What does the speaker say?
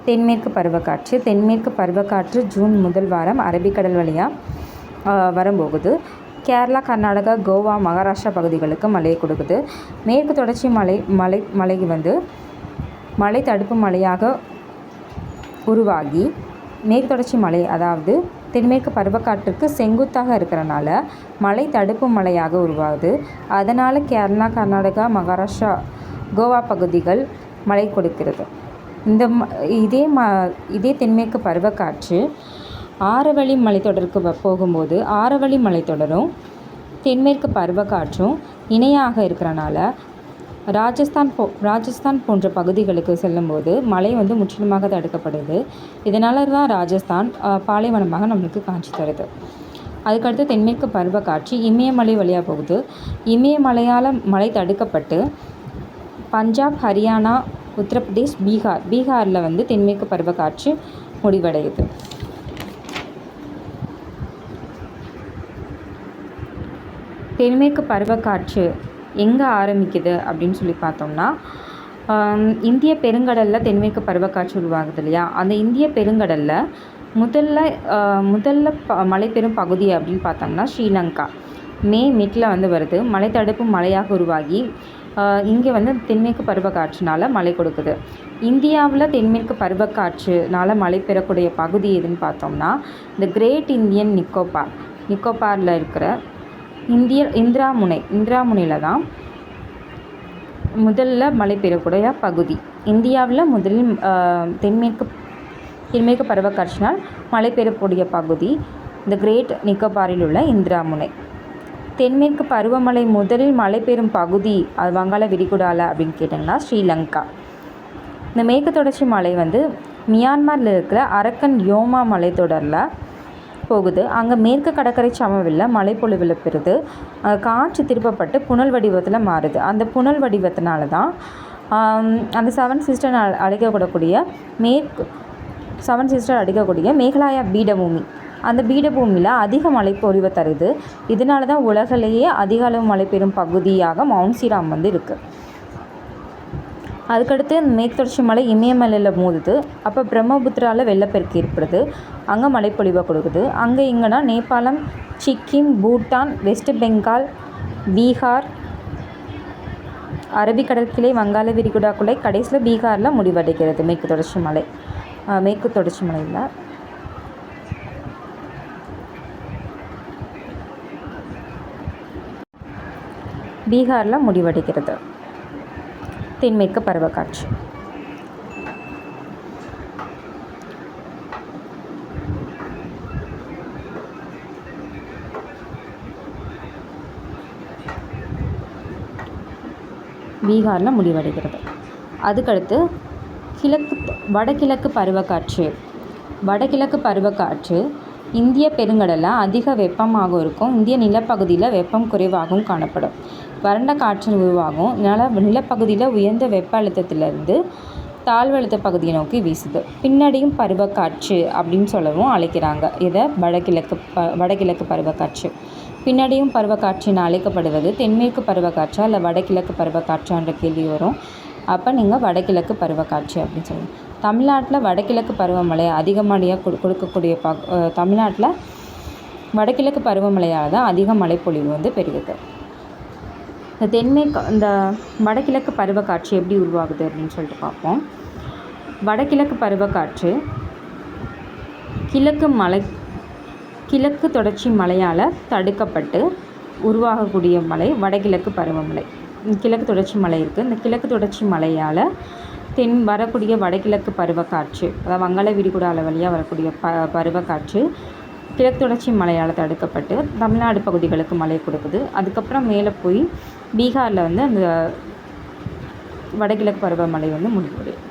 தென்மேற்கு பருவக்காற்று. தென்மேற்கு பருவக்காற்று ஜூன் முதல் வாரம் அரபிக்கடல் வழியாக வரப்போகுது. கேரளா, கர்நாடகா, கோவா, மகாராஷ்டிரா பகுதிகளுக்கு மழையை கொடுக்குது. மேற்கு தொடர்ச்சி மலை வந்து மழை தடுப்பு மலையாக உருவாகி மேற்கு தொடர்ச்சி மலை அதாவது தென்மேற்கு பருவக்காற்றுக்கு செங்குத்தாக இருக்கிறனால மழை தடுப்பு மலையாக உருவாகுது. அதனால் கேரளா, கர்நாடகா, மகாராஷ்டிரா, கோவா பகுதிகள் மழை கொடுக்கிறது. இதே தென்மேற்கு பருவக்காற்று ஆரவழி மலைத்தொடருக்கு போகும்போது ஆரவழி மலைத்தொடரும் தென்மேற்கு பருவக்காற்றும் இணையாக இருக்கிறனால ராஜஸ்தான் போன்ற பகுதிகளுக்கு செல்லும்போது மழை வந்து முற்றிலுமாக தடுக்கப்படுது. இதனால தான் ராஜஸ்தான் பாலைவனமாக நம்மளுக்கு காட்சி தருது. அதுக்கடுத்து தென்மேற்கு பருவக்காற்று இமயமலை வழியாக போகுது. இமயமலையால் மழை தடுக்கப்பட்டு பஞ்சாப், ஹரியானா, உத்தரப்பிரதேஷ், பீகாரில் வந்து தென்மேற்கு பருவக்காற்று முடிவடையுது. தென்மேற்கு பருவக்காற்று எங்கே ஆரம்பிக்குது அப்படின்னு சொல்லி பார்த்தோம்னா, இந்திய பெருங்கடலில் தென்மேற்கு பருவக்காற்று உருவாகுது இல்லையா, அந்த இந்திய பெருங்கடலில் முதல்ல மழை பெறும் பகுதி அப்படின்னு பார்த்தோம்னா ஸ்ரீலங்கா மிட்டில் வந்து வருது. மழை தடுப்பு மழையாக உருவாகி இங்கே வந்து தென்மேற்கு பருவக்காற்றுனால மழை கொடுக்குது. இந்தியாவில் தென்மேற்கு பருவக்காற்றுனால மழை பெறக்கூடிய பகுதி எதுன்னு பார்த்தோம்னா இந்த கிரேட் இந்தியன் நிக்கோபாரில் இருக்கிற இந்திராமுனையில் தான் முதல்ல மழை பெறக்கூடிய பகுதி. இந்தியாவில் முதலில் தென்மேற்கு பருவக்காற்றினால் மழை பெறக்கூடிய பகுதி இந்த கிரேட் நிக்கோபாரில் உள்ள இந்திராமுனை. தென்மேற்கு பருவமழை முதலில் மழை பெறும் பகுதி அது வங்காள விரிகுடாவில் அப்படின்னு கேட்டிங்கன்னா ஸ்ரீலங்கா. இந்த மேற்கு தொடர்ச்சி மலை வந்து மியான்மரில் இருக்கிற அரக்கன் யோமா மலைத்தொடரில் போகுது. அங்கே மேற்கு கடற்கரை சமவெளியில் மழைப்பொழிவில் பெறுது. காற்று திருப்பப்பட்டு புனல் வடிவத்தில் மாறுது. அந்த புனல் வடிவத்தினால தான் அந்த செவன் சிஸ்டர் அடிக்கக்கூடிய மேகாலயா பீடபூமி, அந்த பீடபூமியில் அதிக மழைப்பொழிவை தருது. இதனால தான் உலகிலேயே அதிக அளவு மழை பெறும் பகுதியாக மவுண்ட் சீராம் வந்து இருக்குது. அதுக்கடுத்து மேற்கு தொடர்ச்சி மலை இமயமலையில் மோதுது. அப்போ பிரம்மபுத்திராவில் வெள்ளப்பெருக்கு ஏற்படுது. அங்கே மழைப்பொழிவை கொடுக்குது. அங்கே எங்கன்னா நேபாளம், சிக்கிம், பூட்டான், வெஸ்ட் பெங்கால், பீகார், அரபிக்கடற்கிளை, வங்காள விரிகுடாக்குள்ளே கடைசியில் பீகாரில் முடிவடைகிறது மேற்கு தொடர்ச்சி மலையில். பீகாரில் முடிவடைகிறது தென்மேற்கு பருவக்காற்று. பீகாரில் முடிவடைகிறது. அதுக்கடுத்து வடகிழக்கு பருவக்காற்று இந்திய பெருங்கடலில் அதிக வெப்பமாக இருக்கும். இந்திய நிலப்பகுதியில் வெப்பம் குறைவாகவும் காணப்படும். வறண்ட காற்று உருவாகும். நிலப்பகுதியில் உயர்ந்த வெப்ப அழுத்தத்திலிருந்து தாழ்வு அழுத்த பகுதியை நோக்கி வீசுது. பின்னடையும் பருவக்காற்று அப்படின்னு சொல்லவும் அழைக்கிறாங்க இதை வடகிழக்கு பருவக்காற்று. பின்னடையும் பருவக்காற்று என அழைக்கப்படுவது தென்மேற்கு பருவக்காற்றா இல்லை வடகிழக்கு பருவக்காற்றான்ற கேள்வி வரும். அப்போ நீங்கள் வடகிழக்கு பருவக்காற்று அப்படின்னு சொல்லுங்கள். தமிழ்நாட்டில் வடகிழக்கு பருவமழை அதிகமழையாக கொடுக்கக்கூடிய தமிழ்நாட்டில் வடகிழக்கு பருவமழையால் தான் அதிக மழைப்பொழிவு வந்து பெருகுது. இந்த வடகிழக்கு பருவக்காற்று எப்படி உருவாகுது அப்படின்னு சொல்லிட்டு பார்ப்போம். வடகிழக்கு பருவக்காற்று கிழக்கு தொடர்ச்சி மலையால் தடுக்கப்பட்டு உருவாகக்கூடிய மலை வடகிழக்கு பருவமழை. கிழக்கு தொடர்ச்சி மலை இருக்குது. இந்த கிழக்கு தொடர்ச்சி மலையால் வரக்கூடிய வடகிழக்கு பருவக்காற்று, அதாவது வங்காள விரிகுடாவில் வழியாக வரக்கூடிய பருவக்காற்று கிழக்கு தொடர்ச்சி மலையால் தடுக்கப்பட்டு தமிழ்நாடு பகுதிகளுக்கு மழை கொடுக்குது. அதுக்கப்புறம் மேலே போய் பீகாரில் வந்து அந்த வடகிழக்கு பருவமழை வந்து முடிவடையும்.